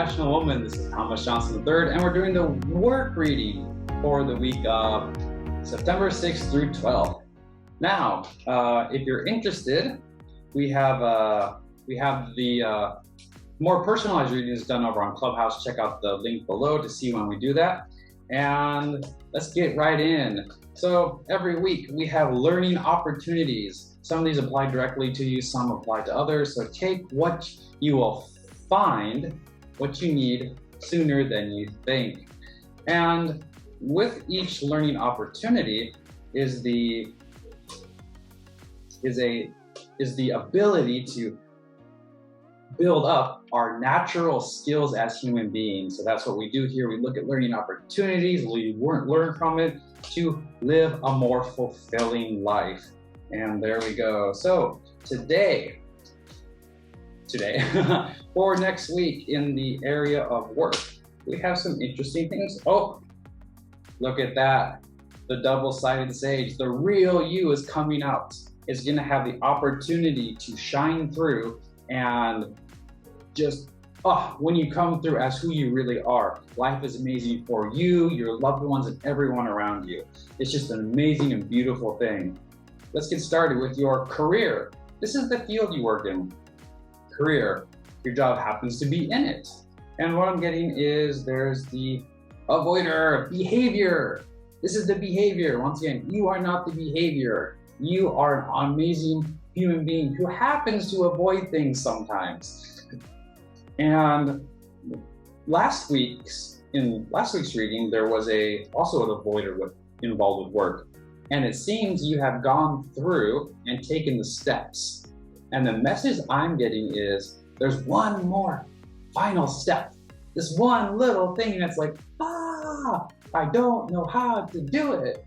International Woman. This is Thomas Johnson III, and we're doing the work reading for the week of September 6th through 12th. Now, if you're interested, we have the more personalized readings done over on Clubhouse. Check out the link below to see when we do that. And let's get right in. So every week we have learning opportunities. Some of these apply directly to you, some apply to others. So take what you will find, what you need sooner than you think. And with each learning opportunity is the ability to build up our natural skills as human beings. So that's what we do here. We look at learning opportunities, we learn from it to live a more fulfilling life. And there we go. So today, for next week in the area of work, we have some interesting things. Oh, look at that. The double-sided sage, the real you is coming out. It's gonna have the opportunity to shine through and just, when you come through as who you really are, life is amazing for you, your loved ones, and everyone around you. It's just an amazing and beautiful thing. Let's get started with your career. This is the field you work in. Career, your job happens to be in it. And what I'm getting is there's the avoider behavior. This is the behavior. Once again, you are not the behavior. You are an amazing human being who happens to avoid things sometimes. And last week's reading, there was also an avoider involved with work. And it seems you have gone through and taken the steps. And the message I'm getting is there's one more final step. This one little thing that's like, I don't know how to do it,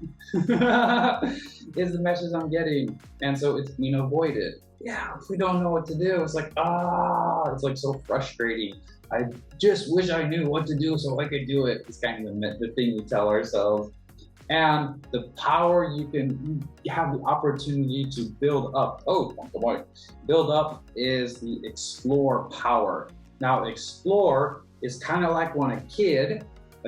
is the message I'm getting. And so it's being avoided. Yeah, if we don't know what to do, it's like, it's like so frustrating. I just wish I knew what to do so I could do it. It's kind of the thing we tell ourselves. And the power you have the opportunity to build up. Build up is the explore power. Now, explore is kind of like when a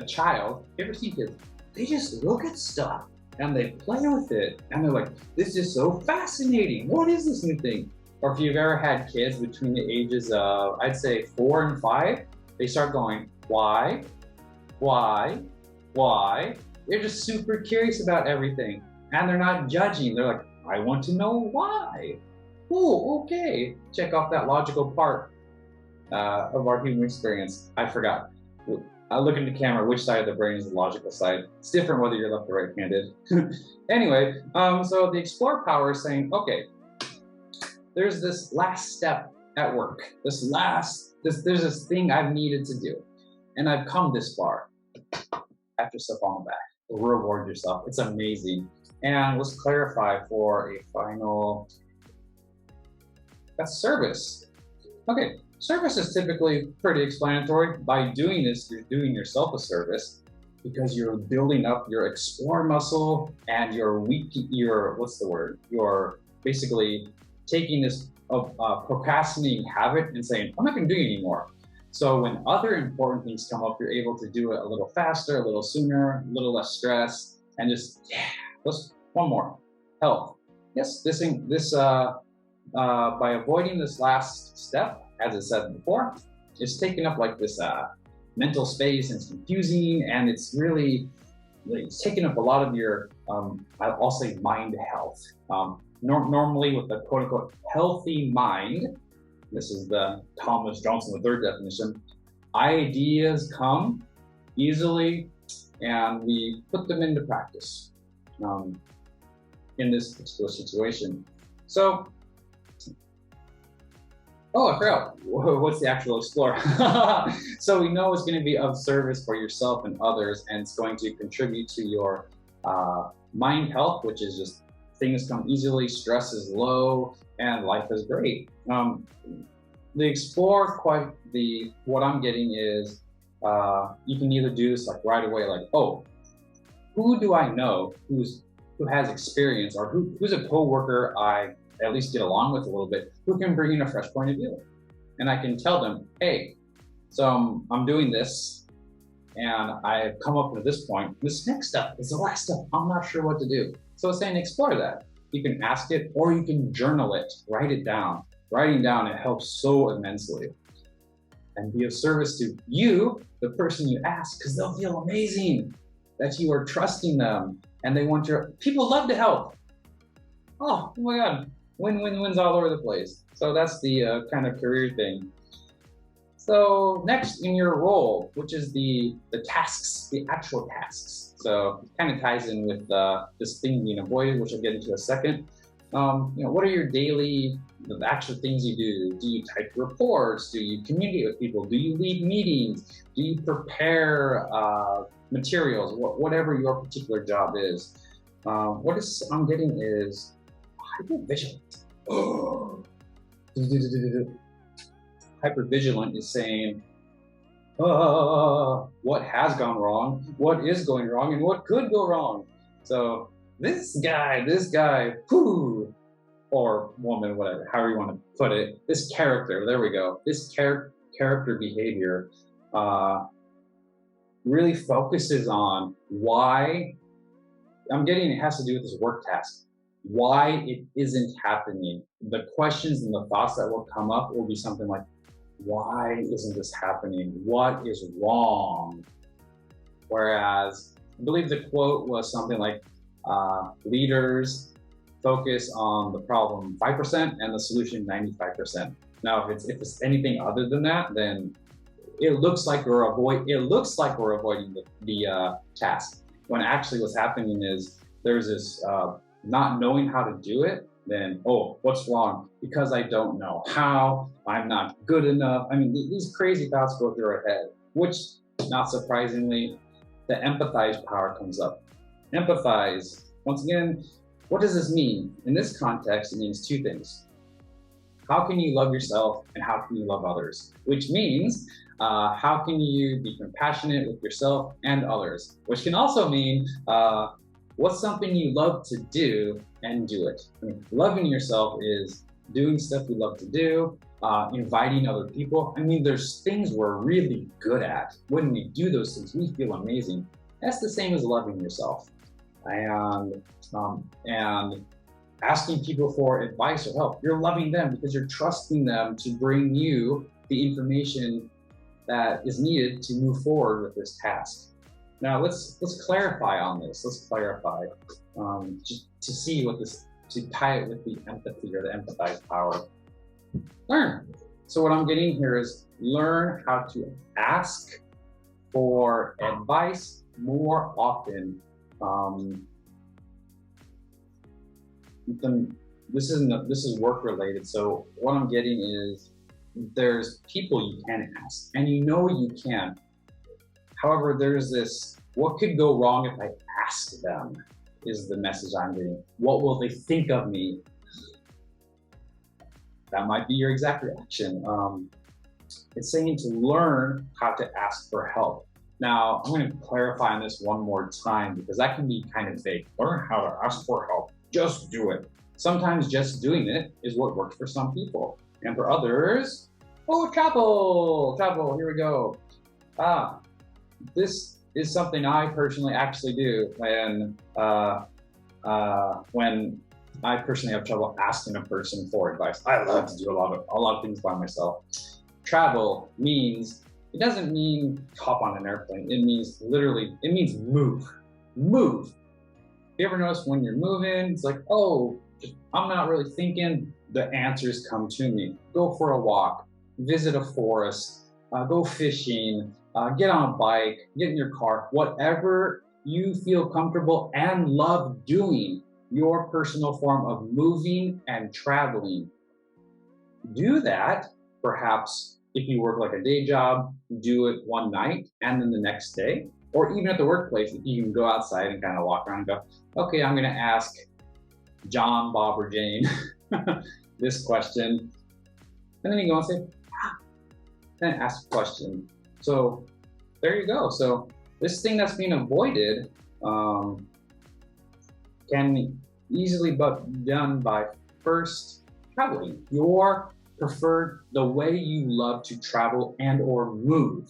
child, you ever seen kids? They just look at stuff and they play with it. And they're like, this is so fascinating. What is this new thing? Or if you've ever had kids between the ages of, I'd say 4 and 5, they start going, why? They're just super curious about everything. And they're not judging. They're like, I want to know why. Oh, okay. Check off that logical part of our human experience. I forgot. I look in the camera, which side of the brain is the logical side. It's different whether you're left or right-handed. Anyway, so the explore power is saying, okay, there's this last step at work. There's this thing I've needed to do. And I've come this far. Pat yourself on the back. Reward yourself. It's amazing. And let's clarify for a final, that's service. Okay. Service is typically pretty explanatory. By doing this, you're doing yourself a service because you're building up your explore muscle and you're basically taking this procrastinating habit and saying, I'm not going to do it anymore. So when other important things come up, you're able to do it a little faster, a little sooner, a little less stress, and just, let's one more. Health. Yes, by avoiding this last step, as I said before, it's taking up like this mental space, and it's confusing, and it's really it's taking up a lot of your, I'll say, mind health. Normally with the quote-unquote healthy mind, this is the Thomas Johnson III definition, ideas come easily and we put them into practice in this particular situation. So, I forgot, what's the actual explore? So we know it's going to be of service for yourself and others, and it's going to contribute to your mind health, which is just things come easily, stress is low, and life is great. The explore, what I'm getting is, you can either do this like right away, like, who do I know who has experience, or who's a coworker I at least get along with a little bit, who can bring in a fresh point of view. And I can tell them, hey, So I'm doing this, and I've come up to this point. This next step is the last step. I'm not sure what to do. So it's saying explore that. You can ask it, or you can journal it, write it down. Writing down, it helps so immensely. And be of service to you, the person you ask, because they'll feel amazing that you are trusting them and they want your, people love to help. Oh my God, wins all over the place. So that's the kind of career thing. So next in your role, which is the tasks, the actual tasks. So it kind of ties in with this thing being avoided, which I'll get into a second. What are your daily, the actual things you do? Do you type reports? Do you communicate with people? Do you lead meetings? Do you prepare materials? Whatever your particular job is. What is I'm getting is hypervigilant. Hypervigilant is saying, what has gone wrong, what is going wrong, and what could go wrong. So this guy, or woman, whatever, however you want to put it, this character, there we go, this character behavior really focuses on why, I'm getting, it has to do with this work task, why it isn't happening. The questions and the thoughts that will come up will be something like, why isn't this happening? What is wrong? Whereas, I believe the quote was something like, leaders focus on the problem 5% and the solution 95%. Now, if it's anything other than that, then it looks like we're avoiding the task. When actually what's happening is there's this not knowing how to do it. Then, oh, what's wrong? Because I don't know how, I'm not good enough. I mean, these crazy thoughts go through our head, which, not surprisingly, the empathize power comes up. Empathize, once again, what does this mean? In this context, it means two things. How can you love yourself and how can you love others? Which means, how can you be compassionate with yourself and others? Which can also mean, what's something you love to do and do it? I mean, loving yourself is doing stuff you love to do, inviting other people. I mean, there's things we're really good at. When we do those things, we feel amazing. That's the same as loving yourself. And asking people for advice or help. You're loving them because you're trusting them to bring you the information that is needed to move forward with this task. Now let's clarify on this. Let's clarify just to see what this, to tie it with the empathy or the empathize power. Learn. So what I'm getting here is learn how to ask for advice more often. This is work related. So what I'm getting is there's people you can ask, and you know you can. However, there's this, what could go wrong if I ask them, is the message I'm getting. What will they think of me? That might be your exact reaction. It's saying to learn how to ask for help. Now, I'm going to clarify on this one more time because that can be kind of vague. Learn how to ask for help. Just do it. Sometimes just doing it is what works for some people. And for others, travel, here we go. This is something I personally actually do when I personally have trouble asking a person for advice. I love to do a lot of things by myself. Travel means, it doesn't mean hop on an airplane. It means literally, it means move. You ever notice when you're moving, it's like, I'm not really thinking, the answers come to me. Go for a walk, visit a forest, go fishing, get on a bike, get in your car, whatever you feel comfortable and love doing, your personal form of moving and traveling. Do that, perhaps if you work like a day job, do it one night and then the next day, or even at the workplace, you can go outside and kind of walk around and go, okay, I'm gonna ask John, Bob, or Jane this question. And then you go and say, then ask a question. So there you go. So this thing that's being avoided can easily be done by first traveling. Your prefer the way you love to travel and or move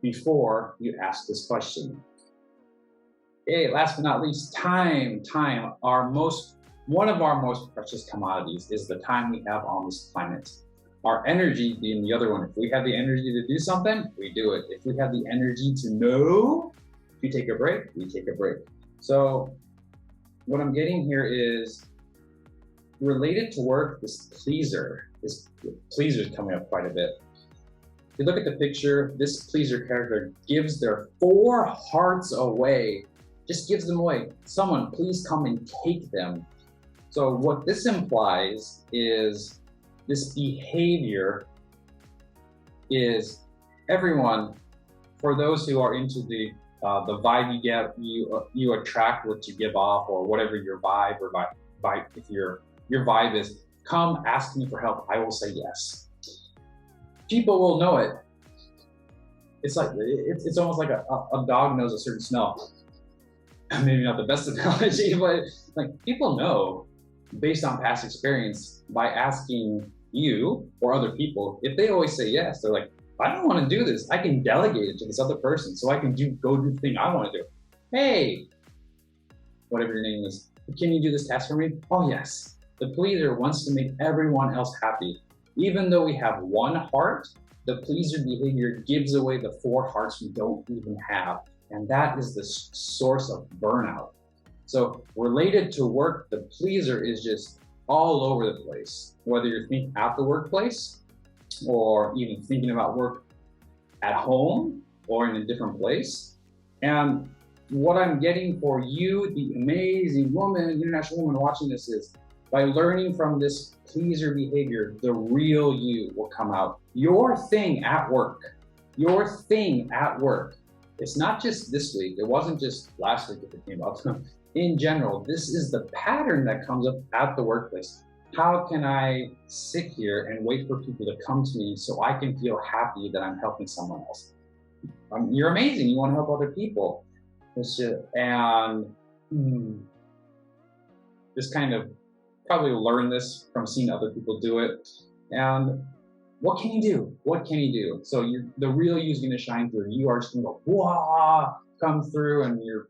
before you ask this question. Okay, last but not least, time. One of our most precious commodities is the time we have on this planet. Our energy being the other one. If we have the energy to do something, we do it. If we have the energy to know, if you take a break, we take a break. So what I'm getting here is related to work, this pleaser is coming up quite a bit. If you look at the picture, this pleaser character gives their 4 hearts away, just gives them away. Someone, please come and take them. So what this implies is this behavior is everyone, for those who are into the vibe you get, you attract what you give off, or whatever your vibe or vibe, if your vibe is, come ask me for help, I will say yes. People will know it. It's like, it's almost like a dog knows a certain smell. Maybe not the best analogy, but like people know based on past experience by asking you or other people. If they always say yes, they're like, I don't want to do this. I can delegate it to this other person so I can go do the thing I want to do. Hey, whatever your name is, can you do this task for me? Oh yes. The pleaser wants to make everyone else happy. Even though we have 1 heart, the pleaser behavior gives away the 4 hearts we don't even have. And that is the source of burnout. So related to work, the pleaser is just all over the place. Whether you're thinking at the workplace, or even thinking about work at home or in a different place. And what I'm getting for you, the amazing woman, international woman watching this, is by learning from this pleaser behavior, the real you will come out. Your thing at work. It's not just this week. It wasn't just last week if it came up. In general, this is the pattern that comes up at the workplace. How can I sit here and wait for people to come to me so I can feel happy that I'm helping someone else? You're amazing. You want to help other people. Just kind of probably learn this from seeing other people do it. And what can you do? So the real you is going to shine through. You are just going to go, wah, come through, and you're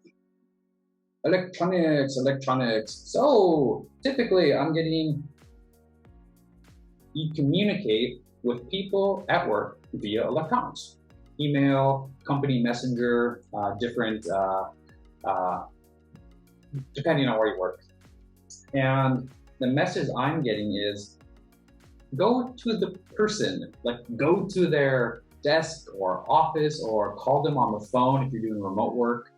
electronics. So typically I'm getting, you communicate with people at work via electronics, email, company messenger, different, depending on where you work. And the message I'm getting is, go to the person, like go to their desk or office, or call them on the phone if you're doing remote work,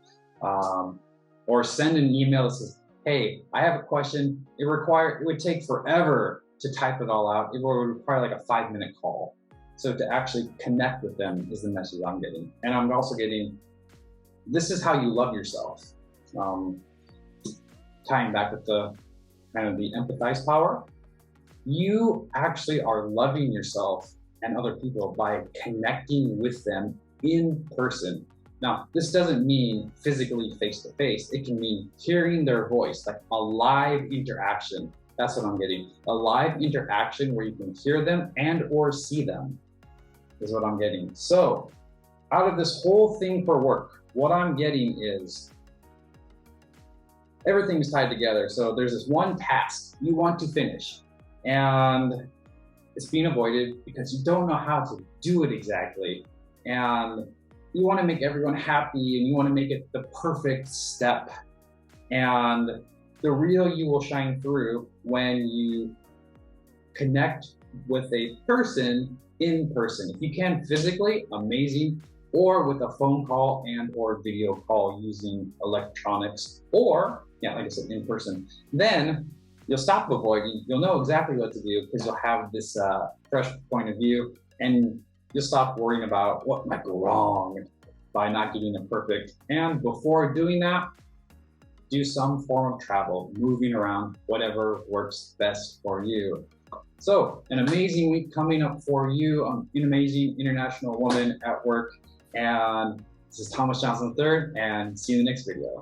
or send an email that says, hey, I have a question. It would take forever to type it all out. It would require like a 5-minute call. So to actually connect with them is the message I'm getting. And I'm also getting, this is how you love yourself. Tying back with the kind of the empathize power. You actually are loving yourself and other people by connecting with them in person. Now, this doesn't mean physically face-to-face. It can mean hearing their voice, like a live interaction. That's what I'm getting. A live interaction where you can hear them and or see them is what I'm getting. So out of this whole thing for work, what I'm getting is everything's tied together. So there's this one task you want to finish, and it's being avoided because you don't know how to do it exactly. And you want to make everyone happy, and you want to make it the perfect step. And the real you will shine through when you connect with a person in person. If you can physically, amazing, or with a phone call and or video call using electronics, or like I said, in person, then you'll stop avoiding. You'll know exactly what to do because you'll have this fresh point of view, and you'll stop worrying about what might go wrong by not getting it perfect. And before doing that, do some form of travel, moving around, whatever works best for you. So an amazing week coming up for you. I'm an amazing international woman at work. And this is Thomas Johnson III, and see you in the next video.